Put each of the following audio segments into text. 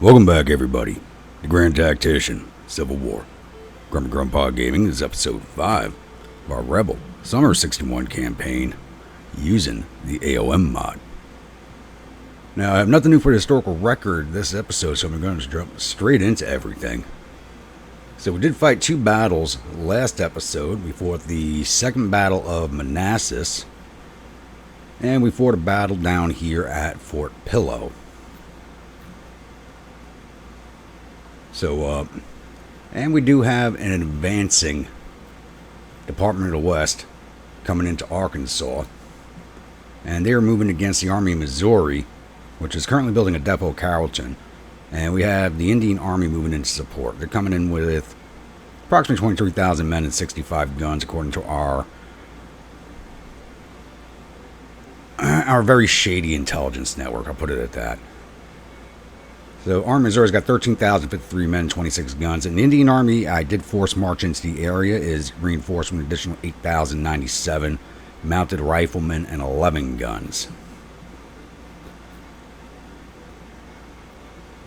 Welcome back, everybody. The Grand Tactician, Civil War. Grandpa Gaming is episode 5 of our Rebel Summer 61 campaign using the a.o.m mod. Now, I have nothing new for the historical record this episode, so I'm going to jump straight into everything. So we did fight 2 battles last episode. We fought the second battle of Manassas, and we fought a battle down here at Fort Pillow. So, and we do have an advancing Department of the West coming into Arkansas. And they are moving against the Army of Missouri, which is currently building a depot at Carrollton. And we have the Indian Army moving into support. They're coming in with approximately 23,000 men and 65 guns, according to our very shady intelligence network. I'll put it at that. So, Army of Missouri's got 13,053 men, 26 guns. And the Indian Army, I did force march into the area, is reinforced with an additional 8,097 mounted riflemen and 11 guns.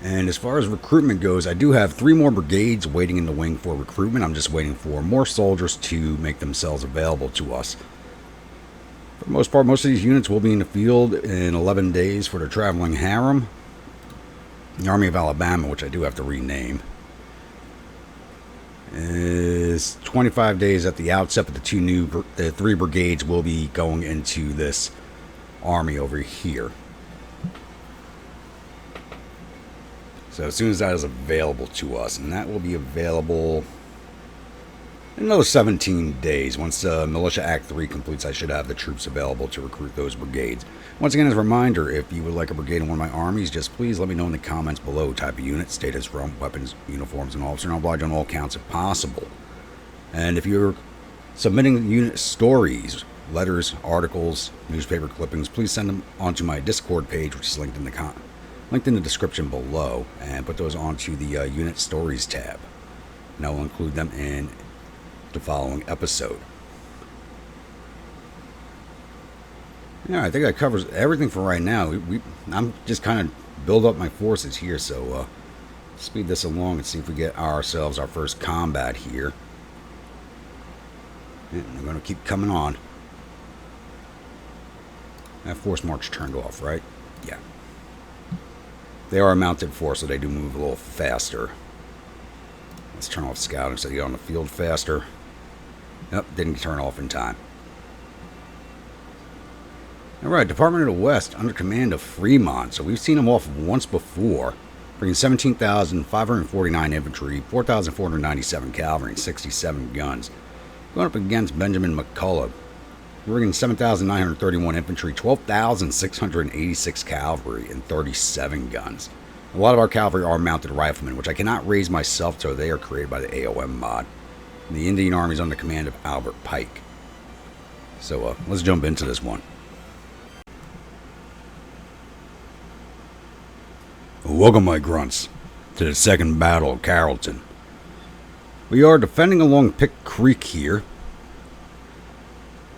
And as far as recruitment goes, I do have 3 more brigades waiting in the wing for recruitment. I'm just waiting for more soldiers to make themselves available to us. For the most part, most of these units will be in the field in 11 days for the traveling harem. The Army of Alabama, which I do have to rename, is 25 days at the outset, but the 3 brigades will be going into this army over here. So as soon as that is available to us, and that will be available in another 17 days. Once Militia Act 3 completes, I should have the troops available to recruit those brigades. Once again, as a reminder, if you would like a brigade in one of my armies, just please let me know in the comments below. Type of unit, status, rank, weapons, uniforms, and officer, and I'll oblige on all counts if possible. And if you're submitting unit stories, letters, articles, newspaper clippings, please send them onto my Discord page, which is linked in the description below, and put those onto the Unit Stories tab. And I will include them in the following episode. Yeah, I think that covers everything for right now. I'm just kind of build up my forces here, so speed this along and see if we get ourselves our first combat here. And we're going to keep coming on. That force march turned off, right? Yeah. They are a mounted force, so they do move a little faster. Let's turn off scouting so they get on the field faster. Nope, didn't turn off in time. Alright, Department of the West under command of Fremont. So we've seen them off once before. Bringing 17,549 infantry, 4,497 cavalry, and 67 guns. Going up against Benjamin McCullough. Bringing 7,931 infantry, 12,686 cavalry, and 37 guns. A lot of our cavalry are mounted riflemen, which I cannot raise myself, so they are created by the a.o.m mod. And the Indian Army is under command of Albert Pike. So let's jump into this one. Welcome, my grunts, to the second battle of Carrollton. We are defending along Pick Creek here.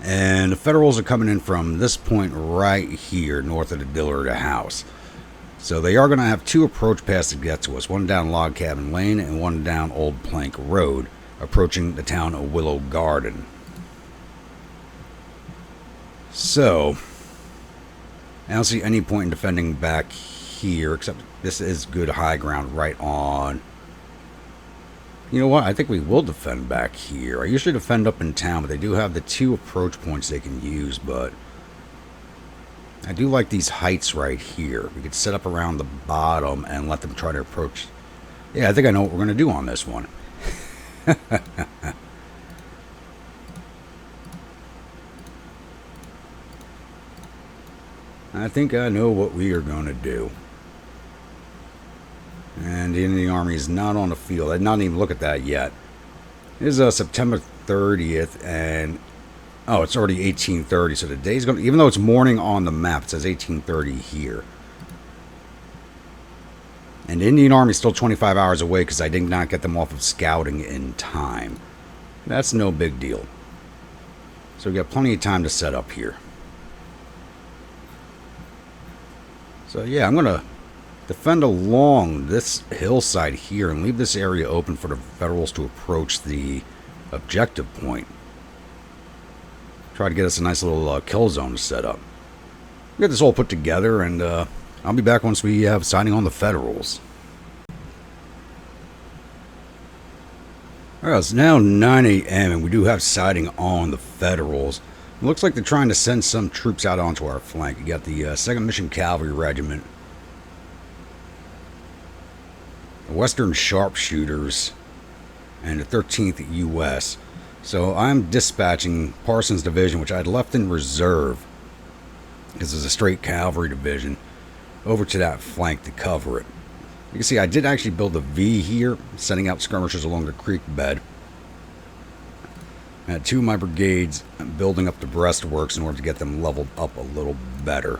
And the Federals are coming in from this point right here, north of the Dillard House. So they are going to have 2 approach passes to get to us. One down Log Cabin Lane and one down Old Plank Road, approaching the town of Willow Garden. So, I don't see any point in defending back here, except this is good high ground right on. You know what? I think we will defend back here. I usually defend up in town, but they do have the 2 approach points they can use, but I do like these heights right here. We could set up around the bottom and let them try to approach. Yeah, I think I know what we're going to do on this one. I think I know what we are going to do. And the Indian Army is not on the field. I did not even look at that yet. It is September 30th, and oh, it's already 1830. So the day's going to, even though it's morning on the map, it says 1830 here. And the Indian Army is still 25 hours away because I did not get them off of scouting in time. That's no big deal. So we got plenty of time to set up here. So yeah, I'm going to defend along this hillside here and leave this area open for the Federals to approach the objective point. Try to get us a nice little kill zone set up. Get this all put together, and I'll be back once we have sighting on the Federals. Alright, it's now 9 a.m. and we do have sighting on the Federals. It looks like they're trying to send some troops out onto our flank. You got the 2nd Mission Cavalry Regiment, the Western Sharpshooters, and the 13th U.S. So I'm dispatching Parsons' division, which I had left in reserve, because it's a straight cavalry division, over to that flank to cover it. You can see I did actually build a V here, sending out skirmishers along the creek bed. I had 2 of my brigades building up the breastworks in order to get them leveled up a little better.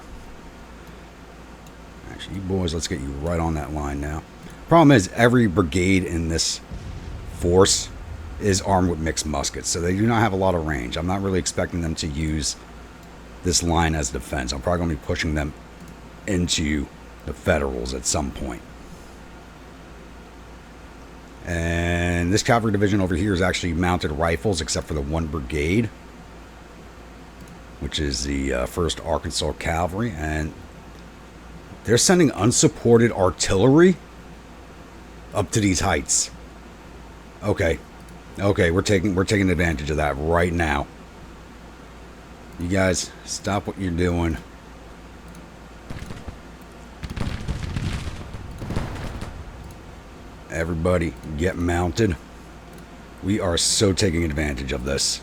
Actually, you boys, let's get you right on that line now. Problem is, every brigade in this force is armed with mixed muskets, so they do not have a lot of range. I'm not really expecting them to use this line as defense. I'm probably going to be pushing them into the Federals at some point. And this cavalry division over here is actually mounted rifles, except for the 1 brigade, which is the 1st Arkansas Cavalry, and they're sending unsupported artillery up to these heights. Okay, we're taking advantage of that right now. You guys, stop what you're doing. Everybody, get mounted. We are so taking advantage of this.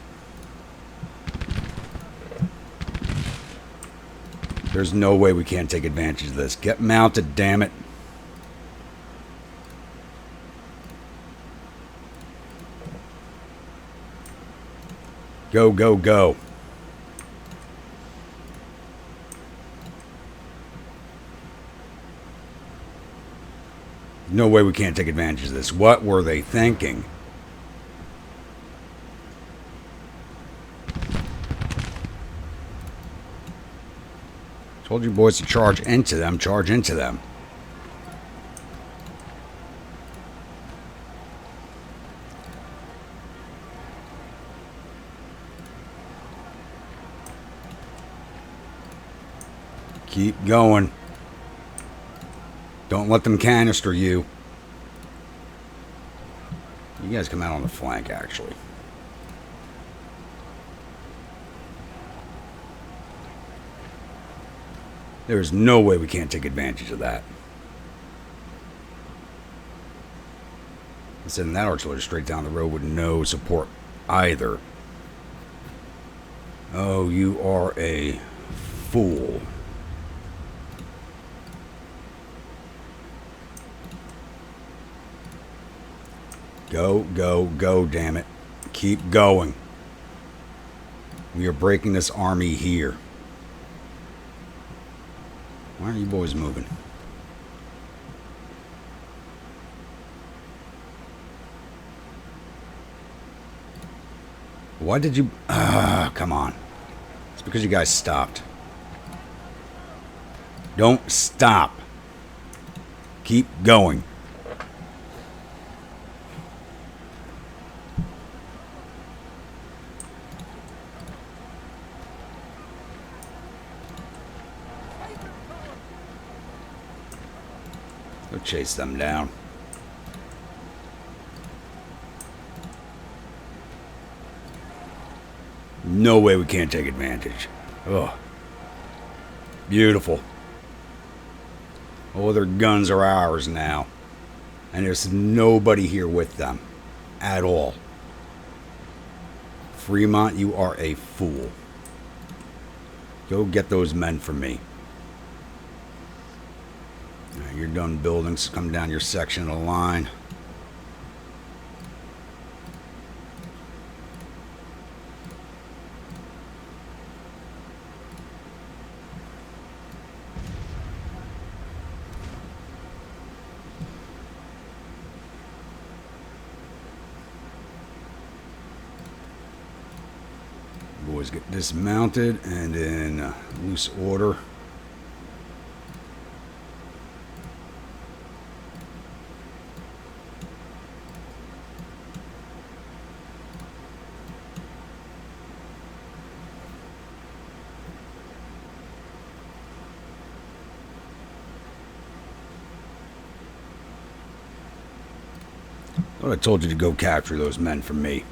There's no way we can't take advantage of this. Get mounted, damn it. Go, go, go. No way we can't take advantage of this. What were they thinking? Told you boys to charge into them. Charge into them. Keep going. Don't let them canister you. You guys come out on the flank, actually. There's no way we can't take advantage of that. Sending that artillery straight down the road with no support either. Oh, you are a fool. Go, go, go, damn it. Keep going. We are breaking this army here. Why aren't you boys moving? Why did you... come on. It's because you guys stopped. Don't stop. Keep going. Go chase them down. No way we can't take advantage. Oh, beautiful. All their guns are ours now. And there's nobody here with them. At all. Fremont, you are a fool. Go get those men for me. Right, you're done building, so come down your section of the line. Boys get dismounted and in loose order. But I told you to go capture those men for me.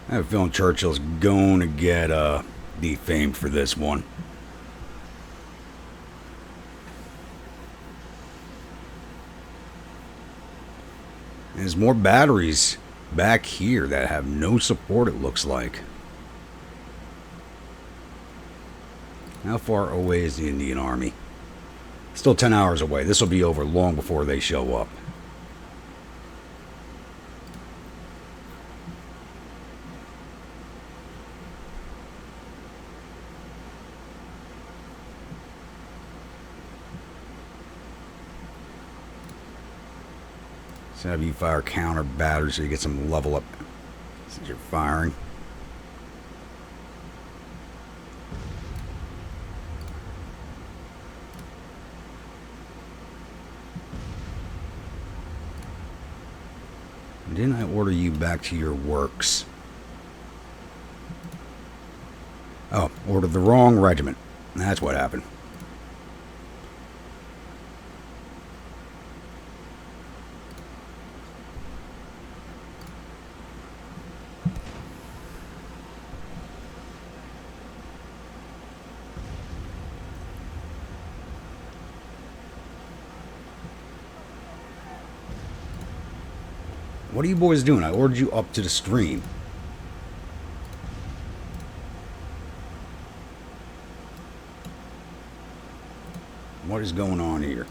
I have a feeling Churchill's going to get defamed for this one. And there's more batteries back here that have no support, it looks like. How far away is the Indian Army? Still 10 hours away. This will be over long before they show up. So have you fire counter batteries so you get some level up since you're firing. Didn't I order you back to your works? Oh, ordered the wrong regiment. That's what happened. What are you boys doing? I ordered you up to the stream. What is going on here?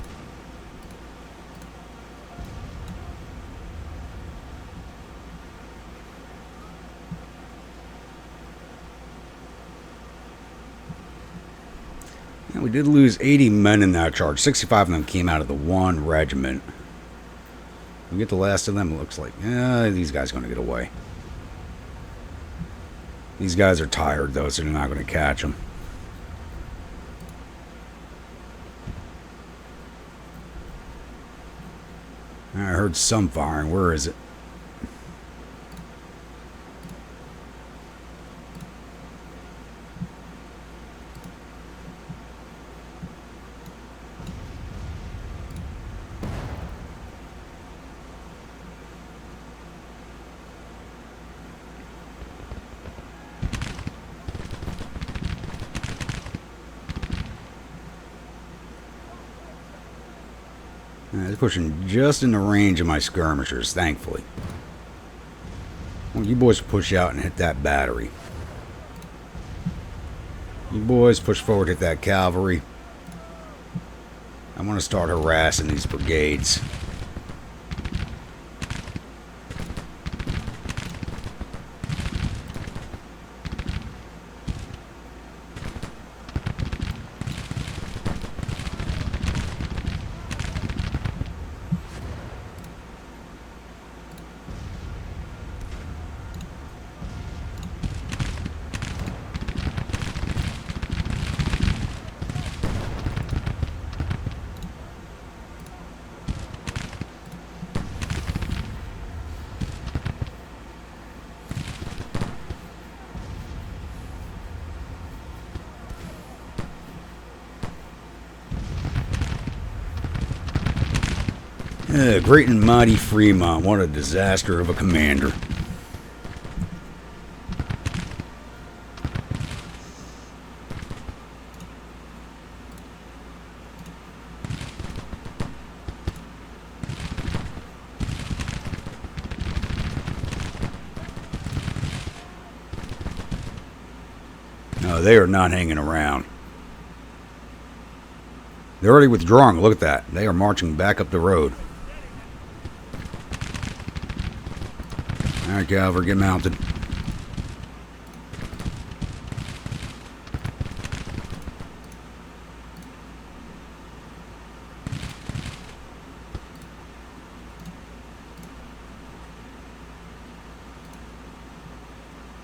Yeah, we did lose 80 men in that charge. 65 of them came out of the one regiment. We get the last of them, it looks like, yeah, these guys are going to get away. These guys are tired, though, so they're not going to catch them. I heard some firing. Where is it? It's pushing just in the range of my skirmishers, thankfully. Well, you boys push out and hit that battery. You boys push forward, hit that cavalry. I want to start harassing these brigades. Great and mighty Fremont, what a disaster of a commander. No, they are not hanging around. They're already withdrawing. Look at that. They are marching back up the road. Alright, cavalry, get mounted.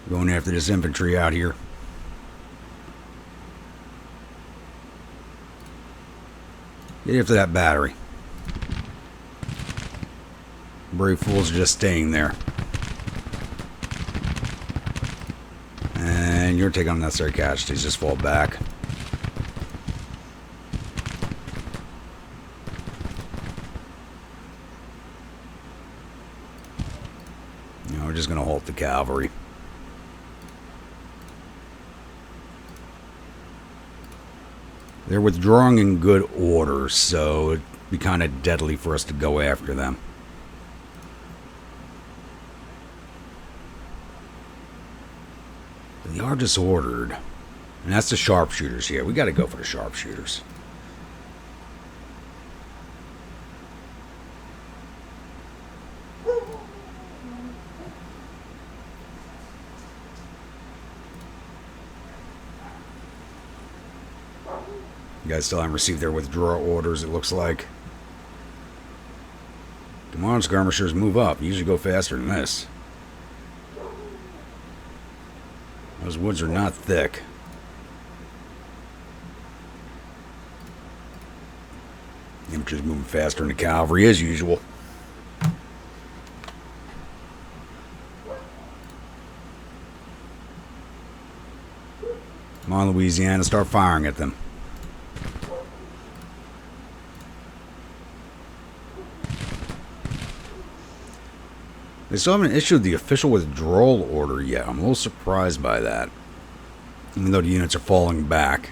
Going after this infantry out here. Get after that battery. Brave fools are just staying there. And man. You're taking unnecessary casualties. Just fall back. You know, we're just going to halt the cavalry. They're withdrawing in good order, so it'd be kind of deadly for us to go after them. They are disordered. And that's the sharpshooters here. We got to go for the sharpshooters. You guys still haven't received their withdrawal orders, it looks like. Come on, skirmishers, move up. You usually go faster than this. Those woods are not thick. Infantry's moving faster than the cavalry as usual. Come on, Louisiana, start firing at them. They still haven't issued the official withdrawal order yet. I'm a little surprised by that. Even though the units are falling back.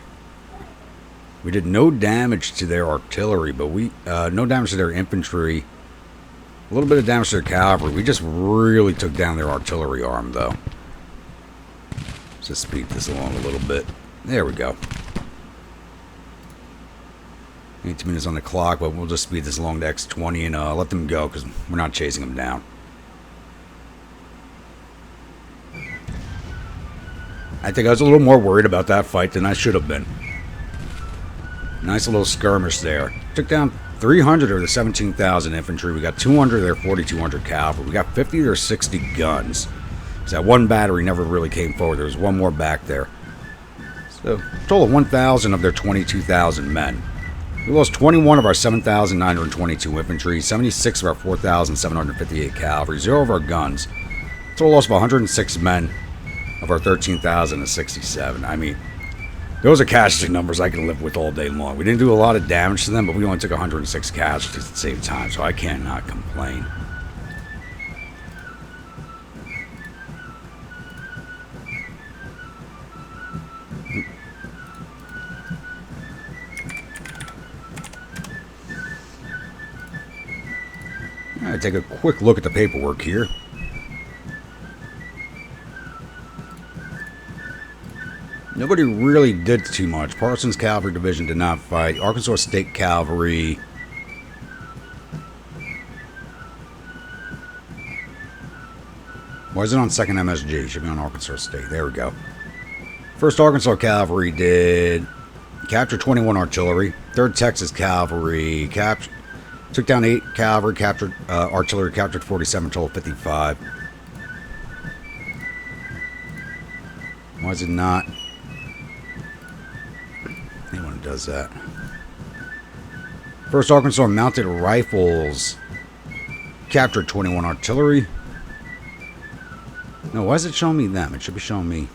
We did no damage to their artillery, but no damage to their infantry. A little bit of damage to their cavalry. We just really took down their artillery arm, though. Let's just speed this along a little bit. There we go. 18 minutes on the clock, but we'll just speed this along to X20 and let them go, because we're not chasing them down. I think I was a little more worried about that fight than I should have been. Nice little skirmish there. Took down 300 of the 17,000 infantry. We got 200 of their 4,200 cavalry. We got 50 of their 60 guns. Because that one battery never really came forward. There was one more back there. So, a total of 1,000 of their 22,000 men. We lost 21 of our 7,922 infantry, 76 of our 4,758 cavalry, 0 of our guns. Total loss of 106 men of our 13,067. I mean, those are casualty numbers I can live with all day long. We didn't do a lot of damage to them, but we only took 106 casualties at the same time, so I cannot complain. All right, take a quick look at the paperwork here. Nobody really did too much. Parsons Cavalry Division did not fight. Arkansas State Cavalry. Why is it on 2nd MSG? Should be on Arkansas State. There we go. 1st Arkansas Cavalry did capture 21 artillery. 3rd Texas Cavalry took down 8 cavalry, captured artillery, captured 47, total 55. Why is it not? Anyone does that. 1st Arkansas Mounted Rifles captured 21 artillery. No, why is it showing me them? It should be showing me.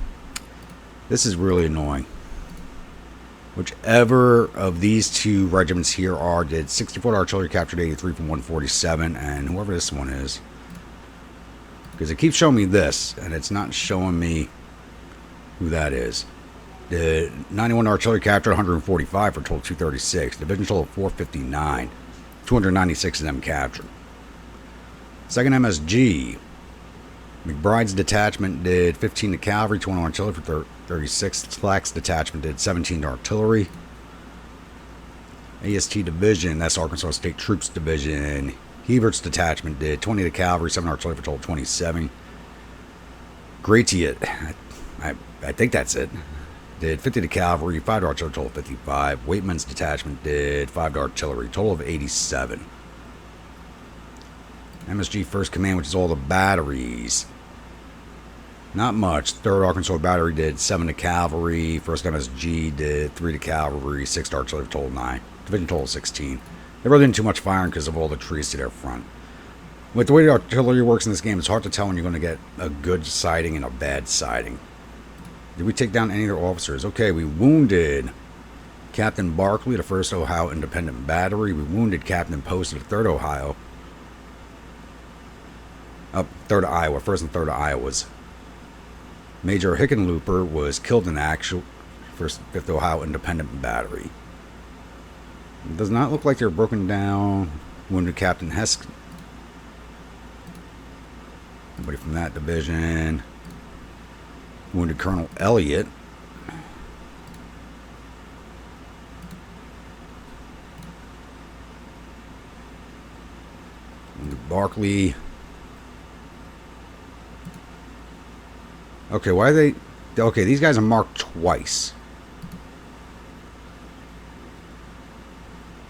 This is really annoying. Whichever of these two regiments here are did 64 artillery, captured 83 from 147, and whoever this one is. Because it keeps showing me this, and it's not showing me who that is. The 91 artillery captured 145 for total 236. Division total 459. 296 of them captured. 2nd MSG. McBride's detachment did 15 to cavalry, 21 artillery for 36. Slack's detachment did 17 to artillery. AST Division, that's Arkansas State Troops Division. Hebert's detachment did 20 to cavalry, 7 artillery for total 27. Gratiot, I think that's it, did 50 to cavalry, 5 to artillery, total 55. Waitman's detachment did 5 to artillery, total of 87. MSG 1st Command, which is all the batteries. Not much. 3rd Arkansas Battery did 7 to cavalry. 1st MSG did 3 to cavalry, 6 to artillery, total 9. Division total 16. They really didn't do much firing because of all the trees to their front. With the way the artillery works in this game, it's hard to tell when you're going to get a good sighting and a bad sighting. Did we take down any of their officers? Okay, we wounded Captain Barkley, the 1st Ohio Independent Battery. We wounded Captain Post of the 3rd Ohio. 3rd Iowa. 1st and 3rd Iowas. Major Hickenlooper was killed in action. 5th Ohio Independent Battery. It does not look like they're broken down. Wounded Captain Hesk. Nobody from that division. Wounded Colonel Elliott. Wounded Barkley. Okay, why are they... Okay, these guys are marked twice.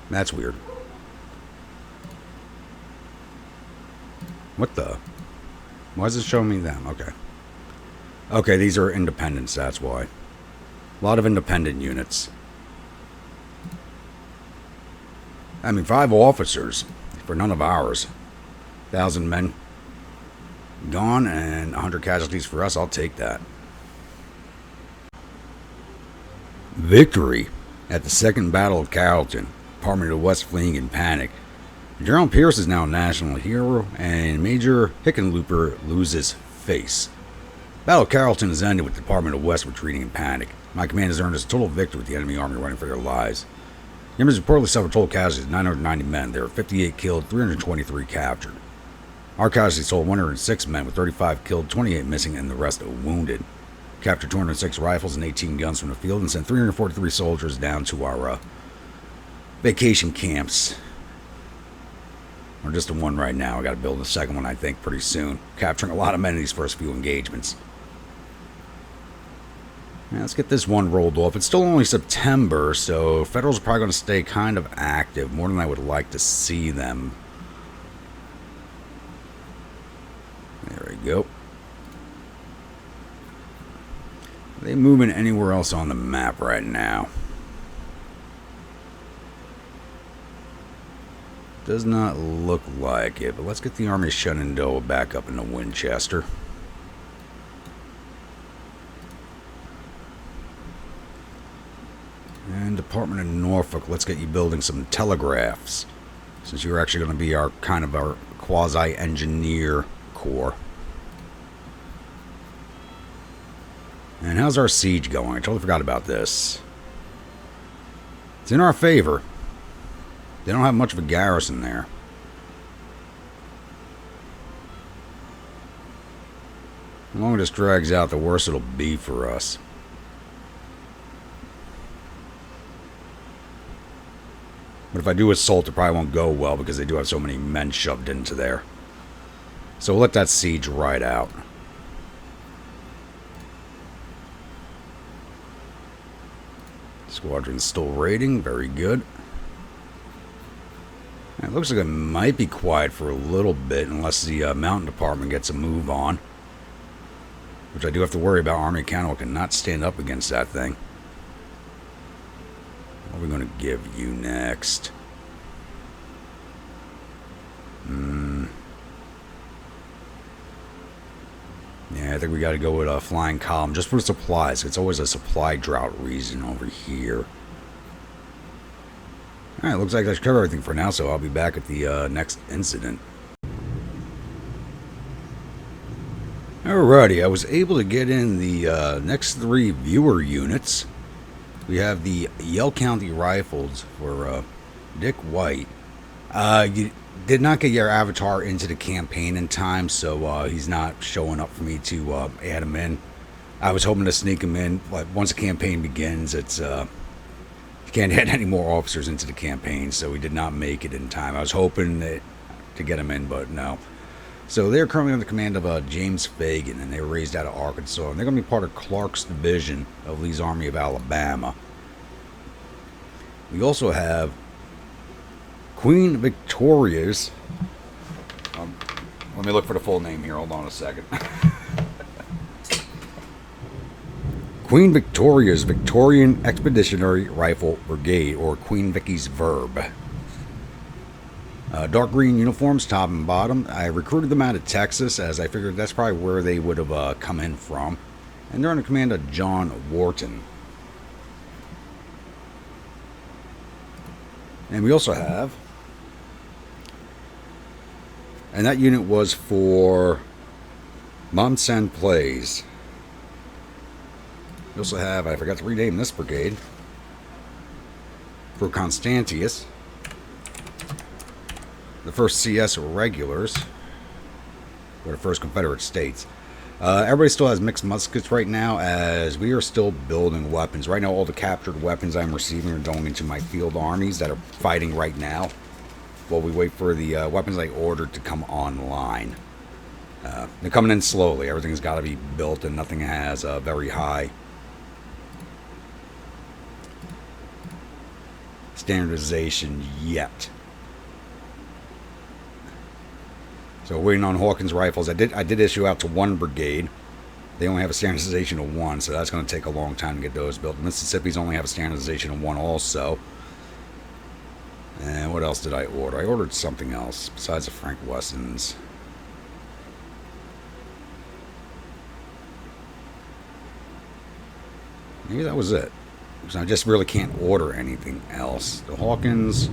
That's weird. What the... Why is it showing me them? Okay. Okay, these are independents, that's why. A lot of independent units. I mean, 5 officers for none of ours. 1,000 men gone and 100 casualties for us. I'll take that. Victory at the Second Battle of Carrollton. Department of the West fleeing in panic. General Pierce is now a national hero, and Major Hickenlooper loses face. Battle of Carrollton has ended with the Department of West retreating in panic. My command has earned us a total victory with the enemy army running for their lives. The Germans reportedly suffered total casualties of 990 men. There were 58 killed, 323 captured. Our casualties totaled 106 men, with 35 killed, 28 missing, and the rest wounded. Captured 206 rifles and 18 guns from the field and sent 343 soldiers down to our vacation camps. We're just in one right now. I got to build a second one, I think, pretty soon. Capturing a lot of men in these first few engagements. Now, let's get this one rolled off. It's still only September, so Federals are probably going to stay kind of active, more than I would like to see them. There we go. Are they moving anywhere else on the map right now? Does not look like it, but let's get the Army of Shenandoah back up into Winchester. And Department of Norfolk, let's get you building some telegraphs, since you're actually going to be our kind of our quasi-engineer corps. And how's our siege going? I totally forgot about this. It's in our favor. They don't have much of a garrison there. The longer this drags out, the worse it'll be for us. But if I do assault, it probably won't go well because they do have so many men shoved into there. So we'll let that siege ride out. Squadron's still raiding. Very good. It looks like it might be quiet for a little bit unless the mountain department gets a move on. Which I do have to worry about. Army of Canada cannot stand up against that thing. What are we going to give you next? Yeah, I think we got to go with a flying column just for supplies. It's always a supply drought reason over here. Alright, looks like that's covered everything for now, so I'll be back at the next incident. Alrighty, I was able to get in the next 3 viewer units. We have the Yell County Rifles for Dick White. You did not get your avatar into the campaign in time, so he's not showing up for me to add him in. I was hoping to sneak him in, but once the campaign begins, it's you can't add any more officers into the campaign, so we did not make it in time. I was hoping to get him in, but no. So they're currently under the command of James Fagan, and they were raised out of Arkansas, and they're going to be part of Clark's division of Lee's Army of Alabama. We also have Queen Victoria's. Let me look for the full name here. Hold on a second. Queen Victoria's Victorian Expeditionary Rifle Brigade, or Queen Vicky's Verb. Dark green uniforms, top and bottom. I recruited them out of Texas, as I figured that's probably where they would have come in from. And they're under command of John Wharton. And we also have, and that unit was for Momsen Plays. We also have, I forgot to rename this brigade, for Constantius, the 1st CS Regulars, or the 1st Confederate States. Everybody still has mixed muskets right now, as we are still building weapons. Right now, all the captured weapons I'm receiving are going into my field armies that are fighting right now, while we wait for the weapons I ordered to come online. They're coming in slowly. Everything's got to be built, and nothing has a very high standardization yet. So waiting on Hawkins rifles. I did issue out to 1 brigade. They only have a standardization of 1, so that's going to take a long time to get those built. Mississippi's only have a standardization of 1 also. And what else did I order? I ordered something else besides the Frank Wessons. Maybe that was it. So I just really can't order anything else. The Hawkins,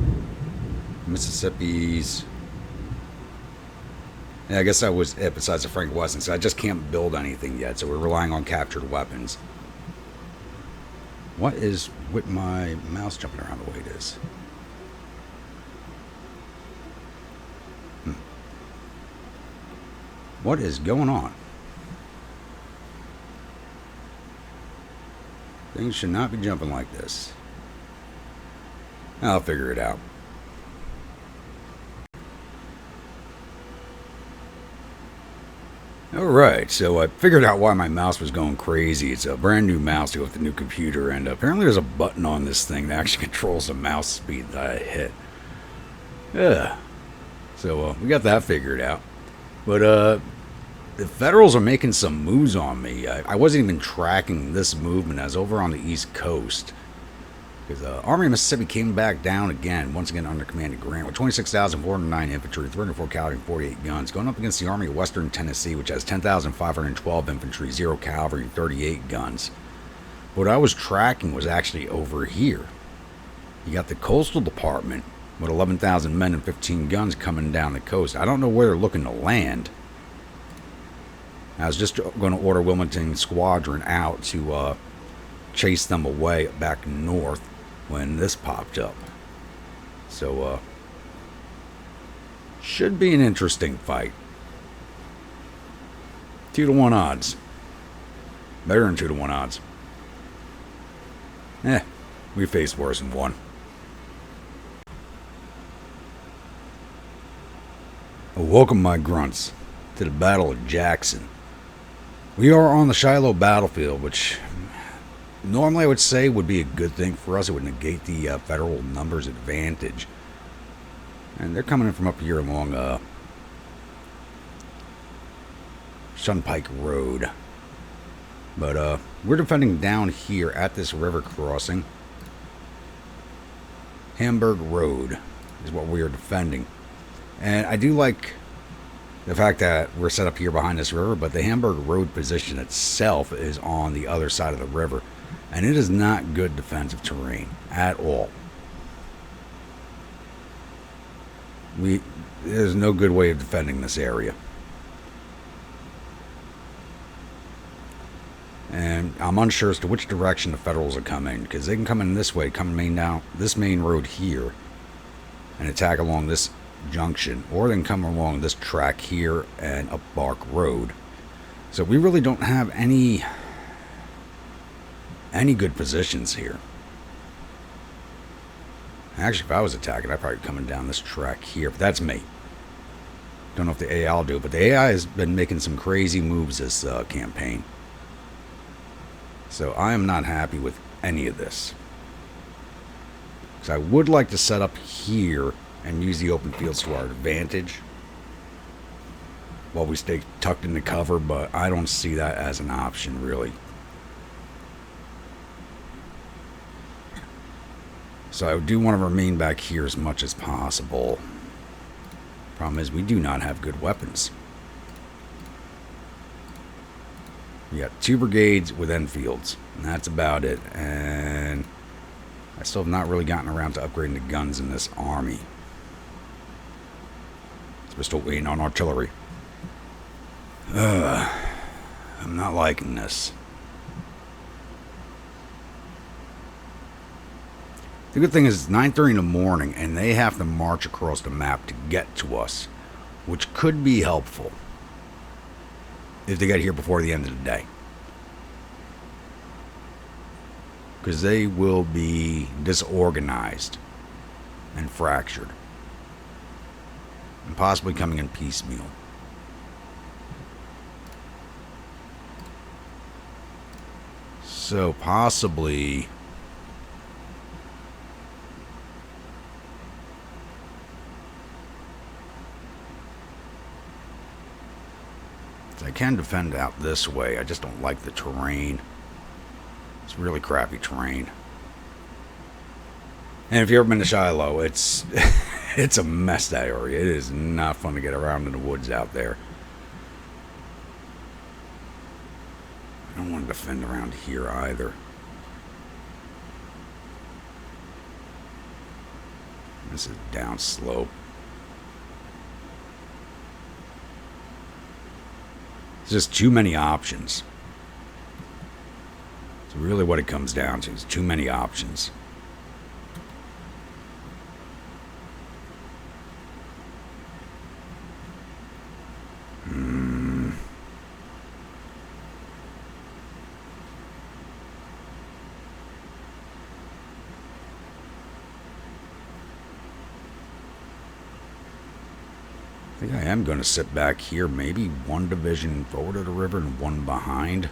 Mississippi's. Yeah, I guess that was it besides the Frank Wesson. So I just can't build anything yet. So we're relying on captured weapons. What is with my mouse jumping around the way it is? What is going on? Things should not be jumping like this. I'll figure it out. Alright, so I figured out why my mouse was going crazy. It's a brand new mouse with a new computer, and apparently there's a button on this thing that actually controls the mouse speed that I hit. Yeah. So we got that figured out. But the Federals are making some moves on me. I wasn't even tracking this movement as over on the East Coast. Because Army of Mississippi came back down again, once again under command of Grant, with 26,409 infantry, 304 cavalry, and 48 guns, going up against the Army of Western Tennessee, which has 10,512 infantry, 0 cavalry, and 38 guns. What I was tracking was actually over here. You got the Coastal Department with 11,000 men and 15 guns coming down the coast. I don't know where they're looking to land. I was just going to order Wilmington Squadron out to chase them away back north when this popped up. So, should be an interesting fight. 2-to-1 odds. Better than 2-to-1 odds. We faced worse than one. Welcome, my grunts, to the Battle of Jackson. We are on the Shiloh battlefield, which normally I would say would be a good thing for us. It would negate the federal numbers advantage. And they're coming in from up here along Shunpike Road. But we're defending down here at this river crossing. Hamburg Road is what we are defending. And I do like the fact that we're set up here behind this river, but the Hamburg Road position itself is on the other side of the river. And it is not good defensive terrain at all. There's no good way of defending this area. And I'm unsure as to which direction the Federals are coming, because they can come in this way, come down this main road here, and attack along this junction, or they can come along this track here and up Bark Road. So we really don't have any good positions here. Actually, if I was attacking, I'd probably be coming down this track here, but that's me. Don't know if the AI will do, but the AI has been making some crazy moves this campaign. So I am not happy with any of this. Because I would like to set up here and use the open fields to our advantage while we stay tucked into cover, but I don't see that as an option, really. So I do want to remain back here as much as possible. Problem is, we do not have good weapons. You got 2 brigades with Enfields, and that's about it. And I still have not really gotten around to upgrading the guns in this army. So we're still waiting on artillery. I'm not liking this. The good thing is it's 9:30 in the morning, and they have to march across the map to get to us, which could be helpful if they get here before the end of the day. Because they will be disorganized and fractured, and possibly coming in piecemeal. So possibly I can defend out this way. I just don't like the terrain. It's really crappy terrain. And if you've ever been to Shiloh, it's it's a mess, that area. It is not fun to get around in the woods out there. I don't want to defend around here either. This is down slope. There's just too many options. It's really what it comes down to. Is too many options. I think I am going to sit back here. Maybe one division forward of the river and one behind.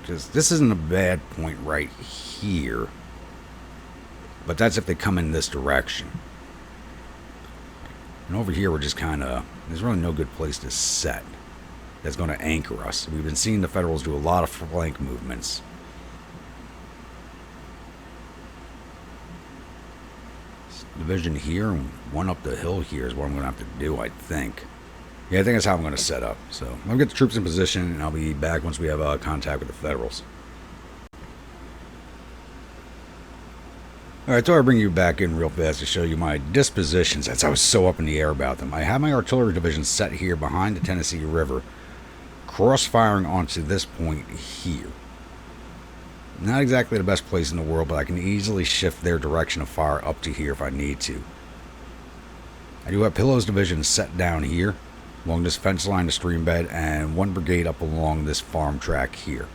Because this isn't a bad point right here. But that's if they come in this direction. And over here we're just kind of... There's really no good place to set that's going to anchor us. We've been seeing the Federals do a lot of flank movements. Division here and one up the hill here is what I'm going to have to do, I think. Yeah, I think that's how I'm going to set up. So I'll get the troops in position, and I'll be back once we have contact with the Federals. Alright, so I'll bring you back in real fast to show you my dispositions. That's I was so up in the air about them. I have my artillery division set here behind the Tennessee River, cross-firing onto this point here. Not exactly the best place in the world, but I can easily shift their direction of fire up to here if I need to. I do have Pillow's division set down here, along this fence line to stream bed, and one brigade up along this farm track here.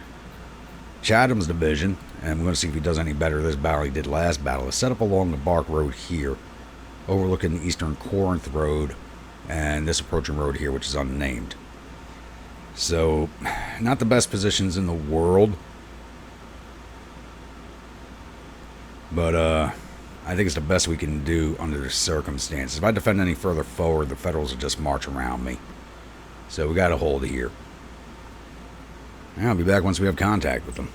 Chatham's division, and we're going to see if he does any better this battle he did last battle, is set up along the Bark Road here, overlooking the Eastern Corinth Road, and this approaching road here, which is unnamed. So, not the best positions in the world. But I think it's the best we can do under the circumstances. If I defend any further forward, the Federals will just march around me. So we got to hold here. And I'll be back once we have contact with them.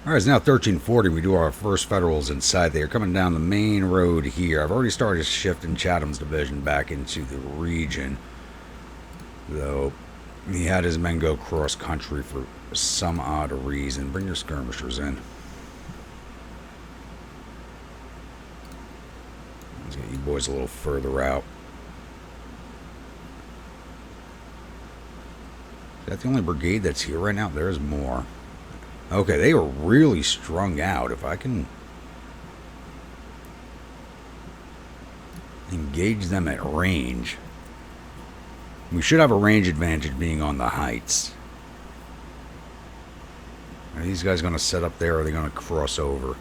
Alright, it's now 1340. We do our first Federals inside. They are coming down the main road here. I've already started shifting Chatham's division back into the region. Though he had his men go cross country for some odd reason. Bring your skirmishers in. Let's get you boys a little further out. Is that the only brigade that's here right now? There's more. Okay, they were really strung out. If I can engage them at range. We should have a range advantage being on the heights. Are these guys going to set up there, or are they going to cross over?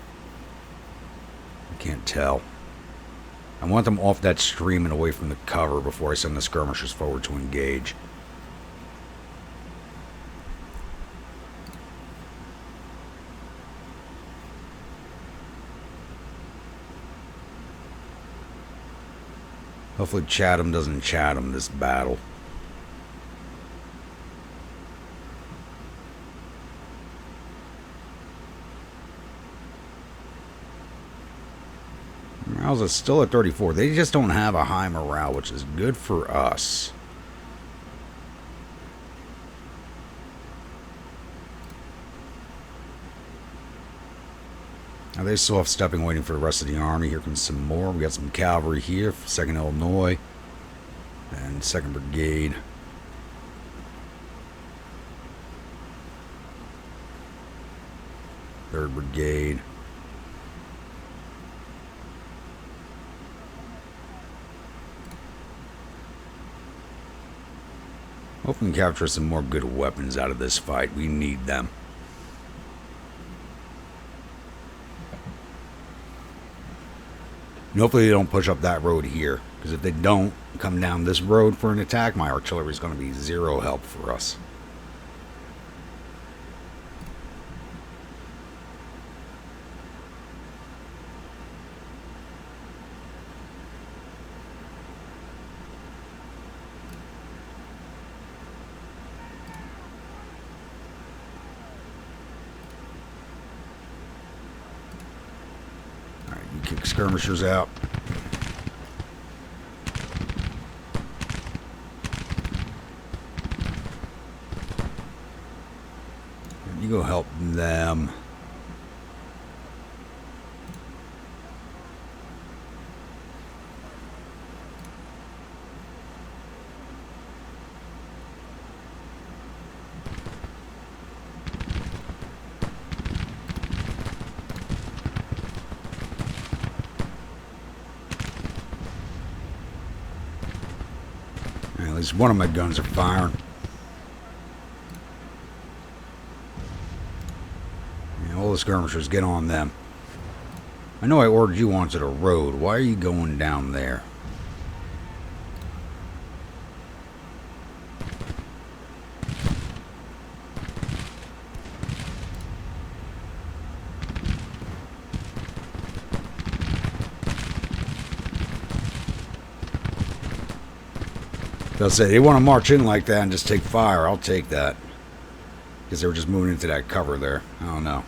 I can't tell. I want them off that stream and away from the cover before I send the skirmishers forward to engage. Hopefully Chatham doesn't Chatham this battle. Morale's is still at 34. They just don't have a high morale, which is good for us. Now they still have stepping, waiting for the rest of the army. Here comes some more. We got some cavalry here, 2nd Illinois and 2nd Brigade. Third Brigade. Hopefully we can capture some more good weapons out of this fight. We need them. And hopefully they don't push up that road here. Because if they don't come down this road for an attack, my artillery is going to be zero help for us. Kick skirmishers out. You go help them. At least one of my guns are firing. Yeah, all the skirmishers, get on them. I know I ordered you onto the road. Why are you going down there? They'll say they want to march in like that and just take fire. I'll take that. Because they were just moving into that cover there. I don't know.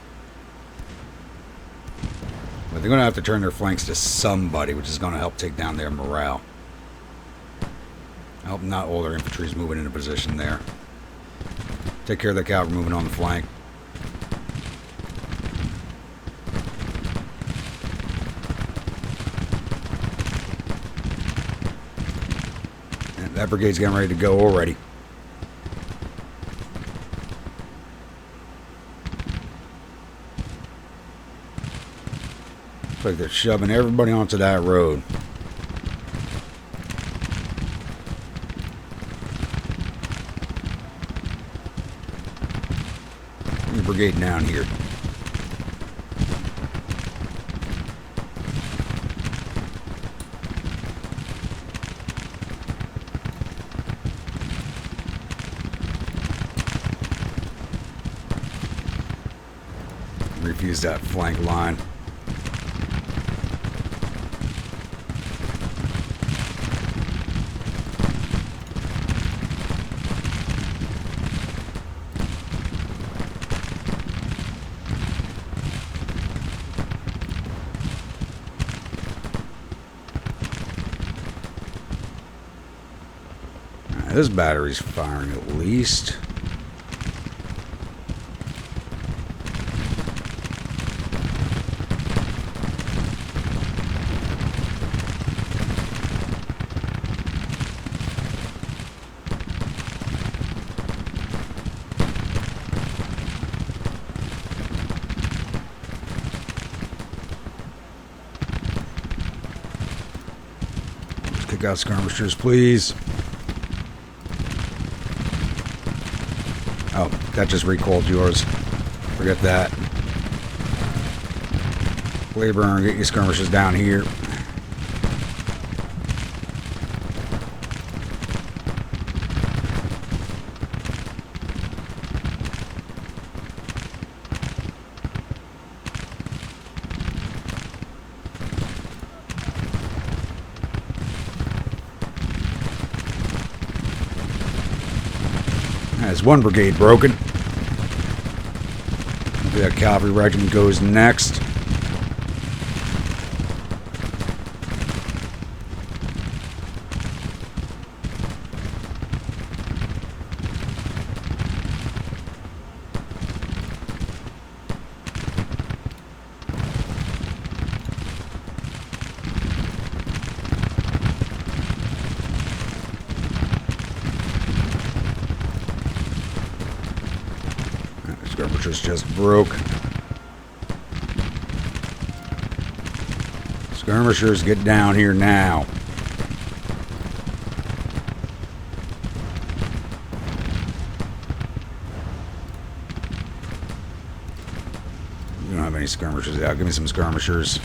But they're going to have to turn their flanks to somebody, which is going to help take down their morale. I hope not all their infantry is moving into position there. Take care of the cavalry moving on the flank. That brigade's getting ready to go already. Looks like they're shoving everybody onto that road. Bring the brigade down here. Refuse that flank line. This battery's firing at least. Kick out skirmishers, please. Oh, that just recalled yours. Forget that. Cleburne, get your skirmishers down here. There's one brigade broken. That cavalry regiment goes next. Skirmishers just broke. Skirmishers, get down here now. You don't have any skirmishers out. Give me some skirmishers.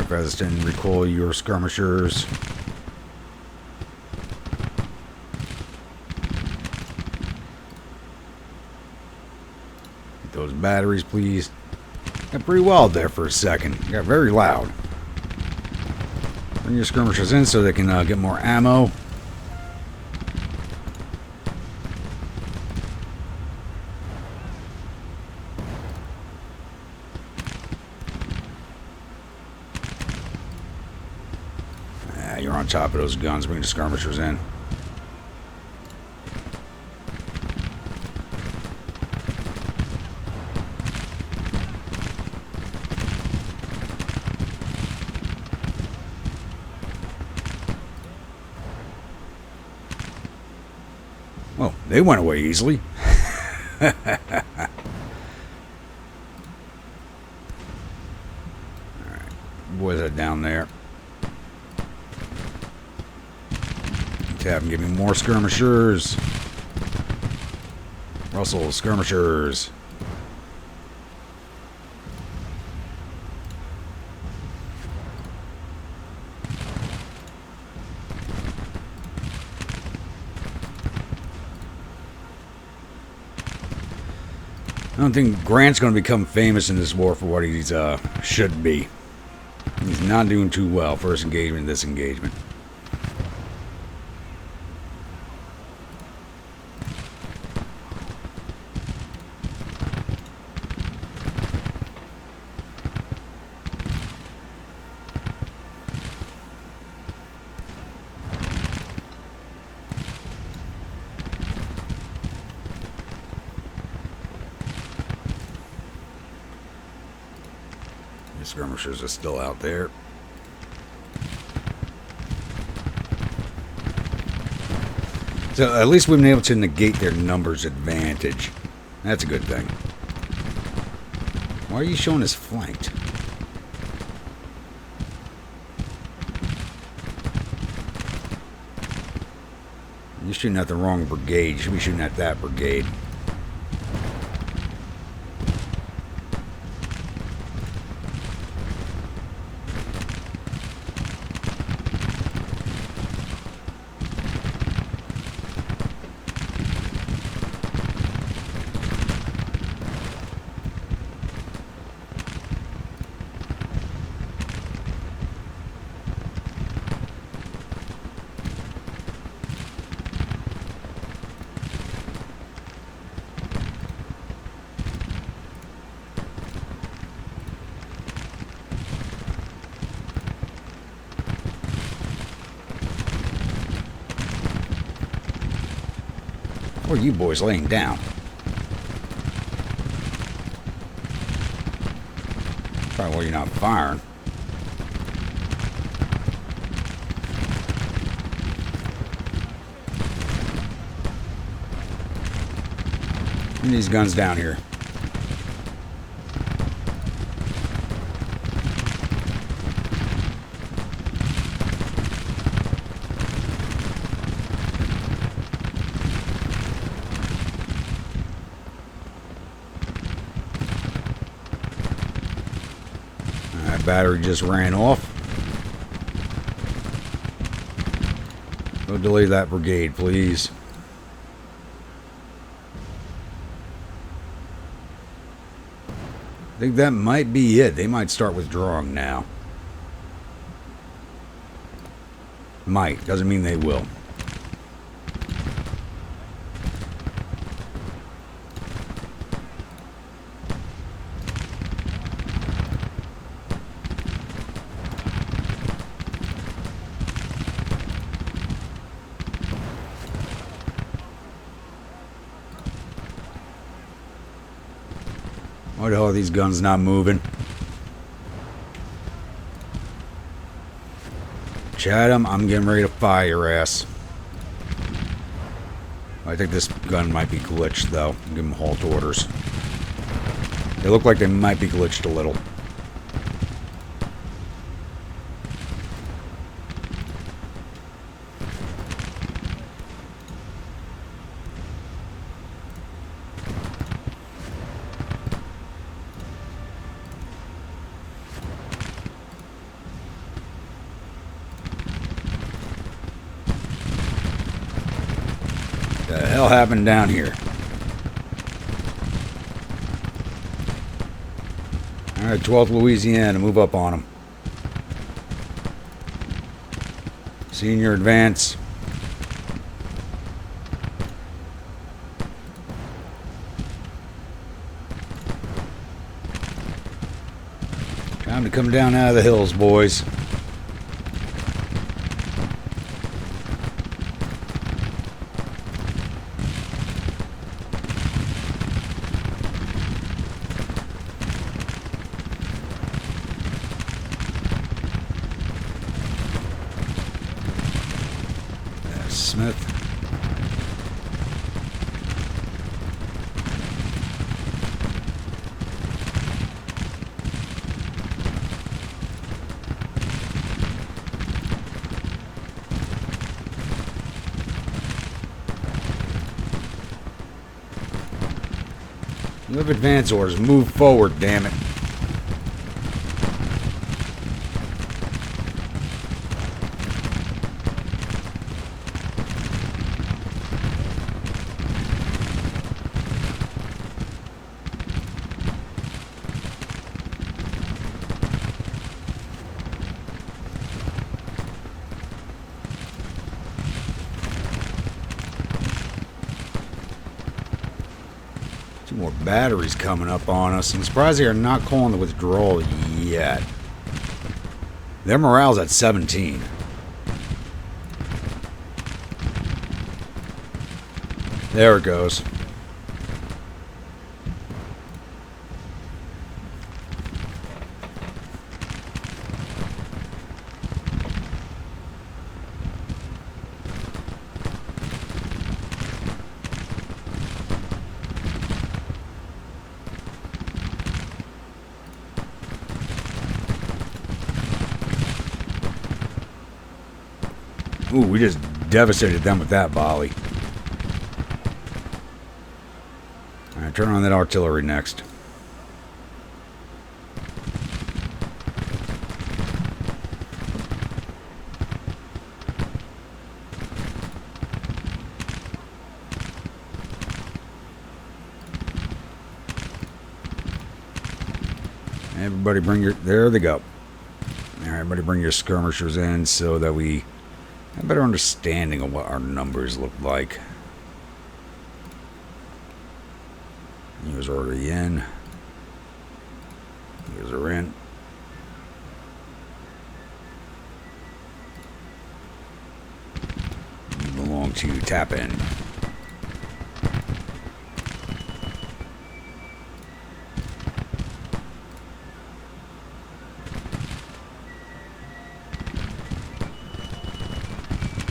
President, recoil your skirmishers. Get those batteries, please. Got pretty wild there for a second. Got very loud. Bring your skirmishers in so they can get more ammo. You're on top of those guns. Bring the skirmishers in. Oh, they went away easily. Alright. Boys are down there. Have them give me more skirmishers. Russell, skirmishers. I don't think Grant's going to become famous in this war for what he's should be. He's not doing too well. First engagement, this engagement. Skirmishers are still out there. So at least we've been able to negate their numbers advantage. That's a good thing. Why are you showing us flanked? You're shooting at the wrong brigade. You should be shooting at that brigade. Or you boys laying down. Probably why you're not firing. Bring these guns down here. Battery just ran off. Go delay that brigade, please. I think that might be it. They might start withdrawing now. Might. Doesn't mean they will. Why the hell are these guns not moving? Chatham, I'm getting ready to fire your ass. I think this gun might be glitched, though. Give them halt orders. They look like they might be glitched a little. What the hell happened down here? Alright, 12th Louisiana, move up on them. Senior advance. Time to come down out of the hills, boys. Smith. You have advance orders. Move forward, damn it. Two more batteries coming up on us. I'm surprised they are not calling the withdrawal yet. Their morale's at 17. There it goes. Ooh, we just devastated them with that volley. Alright, turn on that artillery next. Everybody bring your... There they go. Alright, everybody bring your skirmishers in so that we have a better understanding of what our numbers look like. He was already in. These are in. You belong to tap in.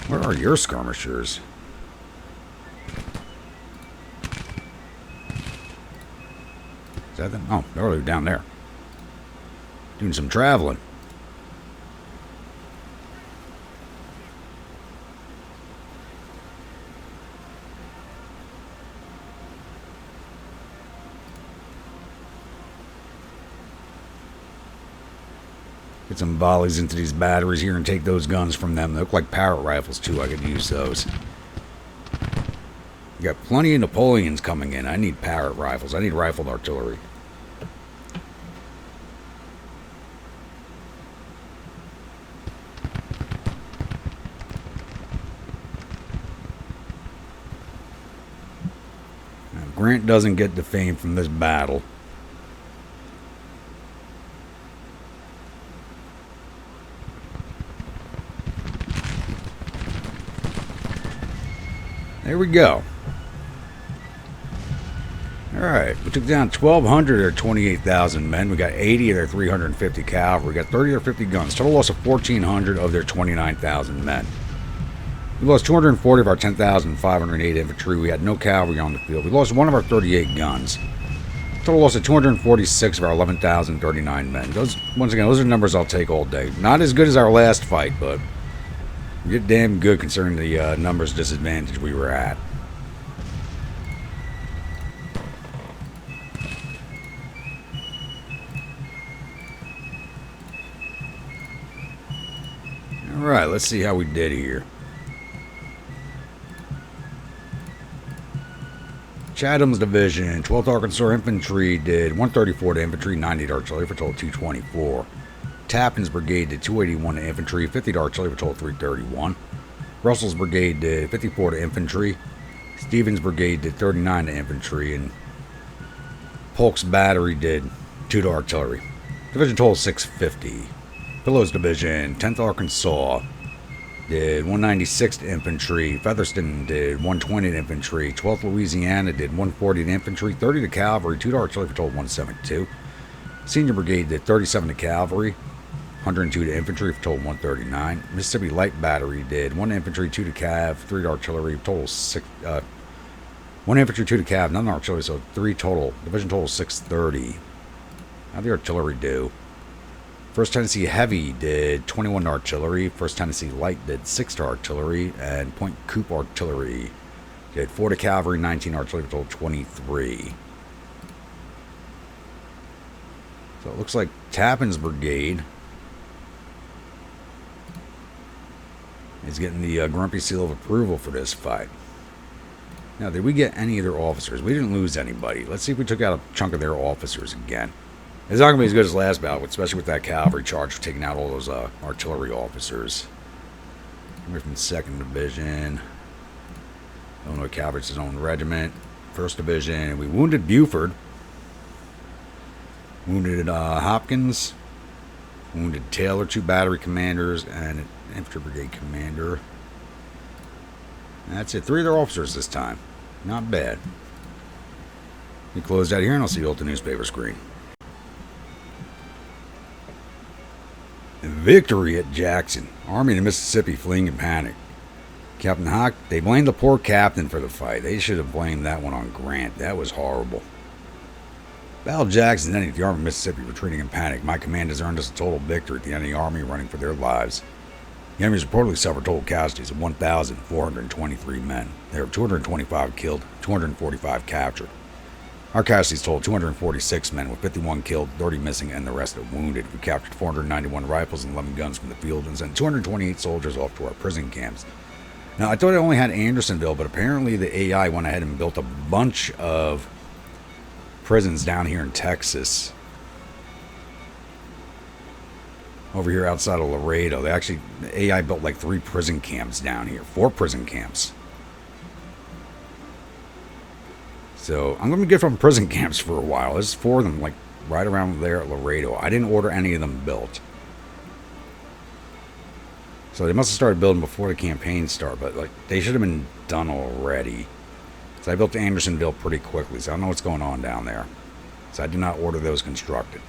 Where are your skirmishers? Is that them? Oh, they're down there. Doing some traveling. Get some volleys into these batteries here and take those guns from them. They look like parrot rifles, too. I could use those. You got plenty of Napoleons coming in. I need parrot rifles. I need rifled artillery. Now, Grant doesn't get defamed from this battle. There we go. Alright, we took down 1,200 of their 28,000 men. We got 80 of their 350 cavalry. We got 30 or 50 guns. Total loss of 1,400 of their 29,000 men. We lost 240 of our 10,508 infantry. We had no cavalry on the field. We lost one of our 38 guns. Total loss of 246 of our 11,039 men. Once again, those are numbers I'll take all day. Not as good as our last fight, but we get damn good considering the numbers disadvantage we were at. Alright, let's see how we did here. Chatham's Division, 12th Arkansas Infantry did 134 to infantry, 90 to artillery for a total of 224. Tappan's Brigade did 281 to infantry, 50 to artillery for a total of 331. Russell's Brigade did 54 to infantry. Stevens' Brigade did 39 to infantry, and Polk's Battery did 2 to artillery. Division total 650. Pillows Division, 10th Arkansas did 196 to infantry. Featherston did 120 to infantry. 12th Louisiana did 140 to infantry, 30 to cavalry, 2 to artillery for a total of 172. Senior Brigade did 37 to cavalry, 102 to infantry for a total of 139. Mississippi Light Battery did 1 infantry, 2 to cav, 3 to artillery, total 6. 1 infantry, 2 to cav, none artillery, so 3 total. Division total 630. How'd the artillery do? 1st Tennessee Heavy did 21 to artillery. 1st Tennessee Light did 6 to artillery. And Point Coop Artillery did 4 to cavalry, 19 artillery, total 23. So it looks like Tappan's Brigade is getting the grumpy seal of approval for this fight. Now, did we get any of their officers? We didn't lose anybody. Let's see if we took out a chunk of their officers again. It's not going to be as good as last bout, especially with that cavalry charge for taking out all those artillery officers. We're from the 2nd Division. Illinois Cavalry's his own regiment. 1st Division. And we wounded Buford. Wounded Hopkins. Wounded Taylor, 2 battery commanders, and an infantry brigade commander. And that's it. 3 of their officers this time. Not bad. We closed out here, and I'll see you at the newspaper screen. Victory at Jackson. Army of the Mississippi fleeing in panic. Captain Hawk, they blamed the poor captain for the fight. They should have blamed that one on Grant. That was horrible. Battle of Jackson ended the Army of Mississippi retreating in panic. My command has earned us a total victory at the end of the Army running for their lives. The enemy has reportedly suffered total casualties of 1,423 men. There were 225 killed, 245 captured. Our casualties totaled 246 men, with 51 killed, 30 missing, and the rest are wounded. We captured 491 rifles and 11 guns from the field and sent 228 soldiers off to our prison camps. Now, I thought I only had Andersonville, but apparently the AI went ahead and built a bunch of prisons down here in Texas. Over here outside of Laredo. The AI built like 3 prison camps down here. 4 prison camps. So, I'm going to be good from prison camps for a while. There's 4 of them, like, right around there at Laredo. I didn't order any of them built. So, they must have started building before the campaign started, but, like, they should have been done already. So, I built Andersonville pretty quickly, so I don't know what's going on down there. So, I did not order those constructed.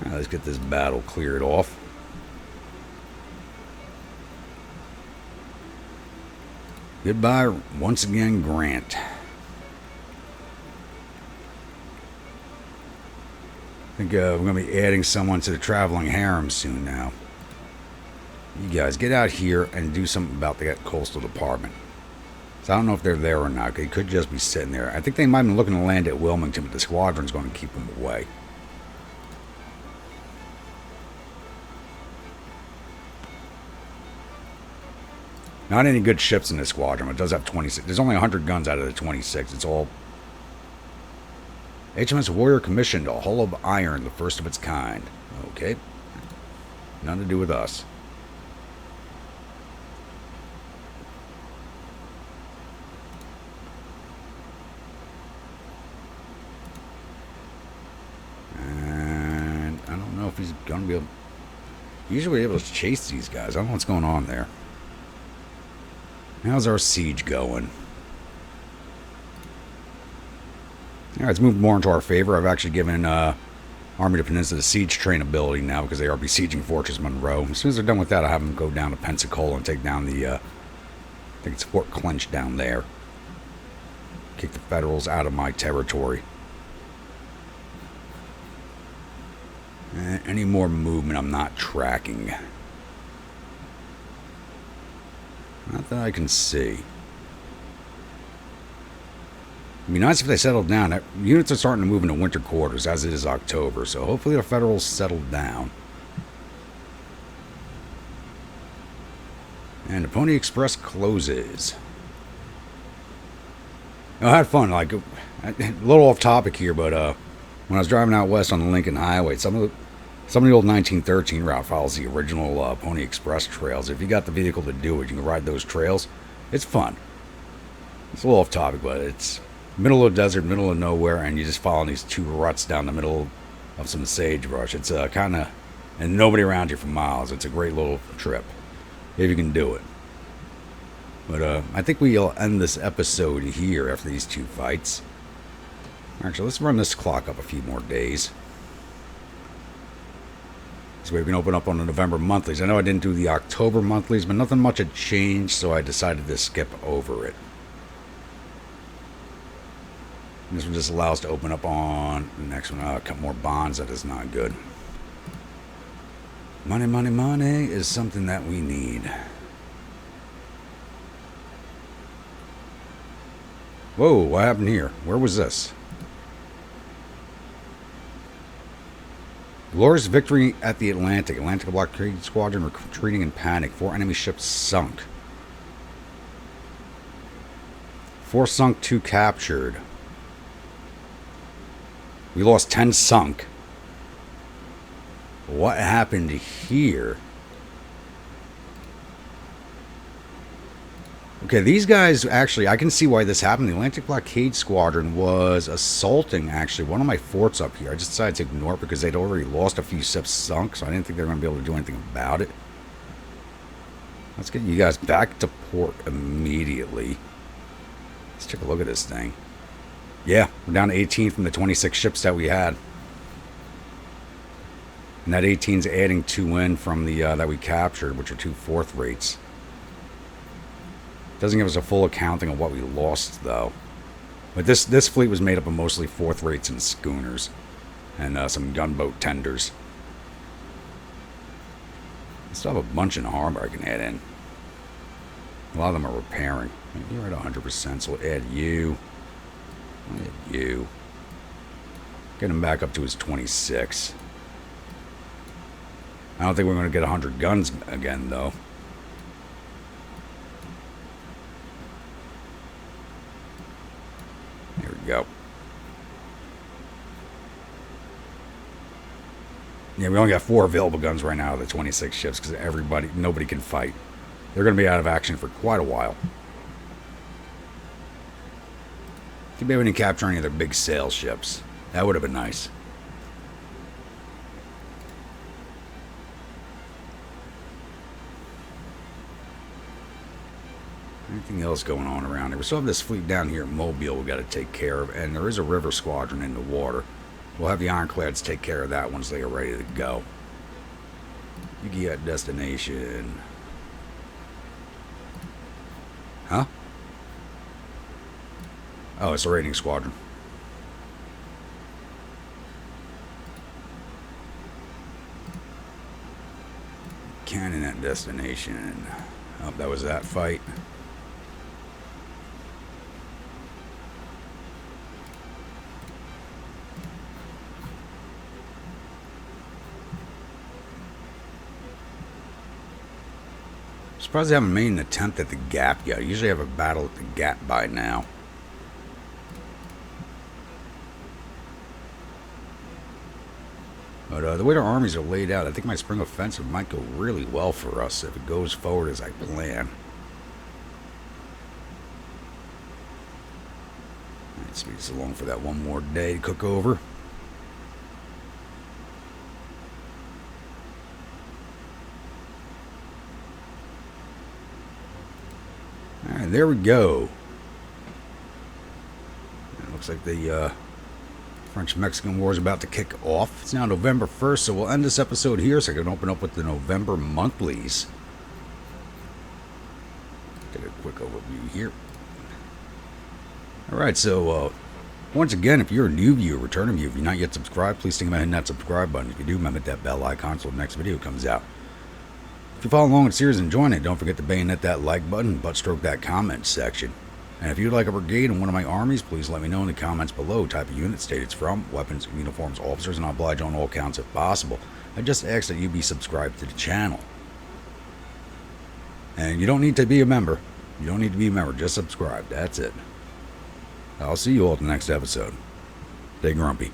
Right, let's get this battle cleared off. Goodbye, once again, Grant. I think we're going to be adding someone to the traveling harem soon now. You guys, get out here and do something about the coastal department. So I don't know if they're there or not. They could just be sitting there. I think they might have been looking to land at Wilmington, but the squadron's going to keep them away. Not any good ships in this squadron. It does have 26. There's only 100 guns out of the 26. It's all HMS Warrior commissioned, a hull of iron, the first of its kind. Okay. Nothing to do with us. And I don't know if he's going to be able... Usually able to chase these guys. I don't know what's going on there. How's our siege going? All right, let's move more into our favor. I've actually given Army of the Peninsula siege train ability now because they are besieging Fortress Monroe. As soon as they're done with that, I'll have them go down to Pensacola and take down the, I think it's Fort Clinch down there. Kick the Federals out of my territory. Any more movement I'm not tracking. Not that I can see. It'd be nice if they settled down. Units are starting to move into winter quarters as it is October, so hopefully the Federals settle down. And the Pony Express closes. I had fun. Like, a little off topic here, but when I was driving out west on the Lincoln Highway, some of the old 1913 route follows the original Pony Express trails. If you got the vehicle to do it, you can ride those trails. It's fun. It's a little off topic, but it's middle of the desert, middle of nowhere, and you just follow these two ruts down the middle of some sagebrush. It's kind of, and nobody around you for miles. It's a great little trip if you can do it. But I think we'll end this episode here after these two fights. Actually, let's run this clock up a few more days. This way we can open up on the November monthlies. I know I didn't do the October monthlies, but nothing much had changed, so I decided to skip over it. And this will just allow us to open up on the next one. A couple more bonds. That is not good. Money, money, money is something that we need. Whoa, what happened here? Where was this? Glorious victory at the Atlantic. Atlantic blockade squadron retreating in panic. 4 enemy ships sunk. 4 sunk, 2 captured. We lost 10 sunk. What happened here? Okay, these guys, actually, I can see why this happened. The Atlantic Blockade Squadron was assaulting, actually, one of my forts up here. I just decided to ignore it because they'd already lost a few ships sunk, so I didn't think they were going to be able to do anything about it. Let's get you guys back to port immediately. Let's take a look at this thing. Yeah, we're down to 18 from the 26 ships that we had. And that 18's adding 2 in from the that we captured, which are 2 fourth rates. Doesn't give us a full accounting of what we lost, though. But this fleet was made up of mostly fourth rates and schooners. And some gunboat tenders. I still have a bunch in harbor I can add in. A lot of them are repairing. You're at 100%, so we'll add you. I'll add you. Get him back up to his 26. I don't think we're going to get 100 guns again, though. There we go. Yeah, we only got 4 available guns right now out of the 26 ships because nobody can fight. They're going to be out of action for quite a while. Too bad we didn't capture any of their big sail ships. That would have been nice. Anything else going on around here? We still have this fleet down here at Mobile we've got to take care of, and there is a river squadron in the water. We'll have the Ironclads take care of that once they are ready to go. You get destination. Huh? Oh, it's a raiding squadron. Cannon at destination. Oh, that was that fight. Surprised they haven't made an attempt at the Gap yet. I usually have a battle at the Gap by now. But the way our armies are laid out, I think my spring offensive might go really well for us if it goes forward as I plan. Let's speed us along for that one more day to cook over. Alright, there we go. It looks like the French-Mexican War is about to kick off. It's now November 1st, so we'll end this episode here so I can open up with the November monthlies. Get a quick overview here. Alright, so once again, if you're a new viewer, returning viewer, if you're not yet subscribed, please think about hitting that subscribe button. If you do, remember that bell icon so the next video comes out. If you follow along with the series and enjoying it, don't forget to bayonet that like button and butt stroke that comment section. And if you'd like a brigade in one of my armies, please let me know in the comments below. Type of unit, state it's from, weapons, uniforms, officers, and I'll oblige on all counts if possible. I just ask that you be subscribed to the channel. And you don't need to be a member. You don't need to be a member, just subscribe. That's it. I'll see you all at the next episode. Stay grumpy.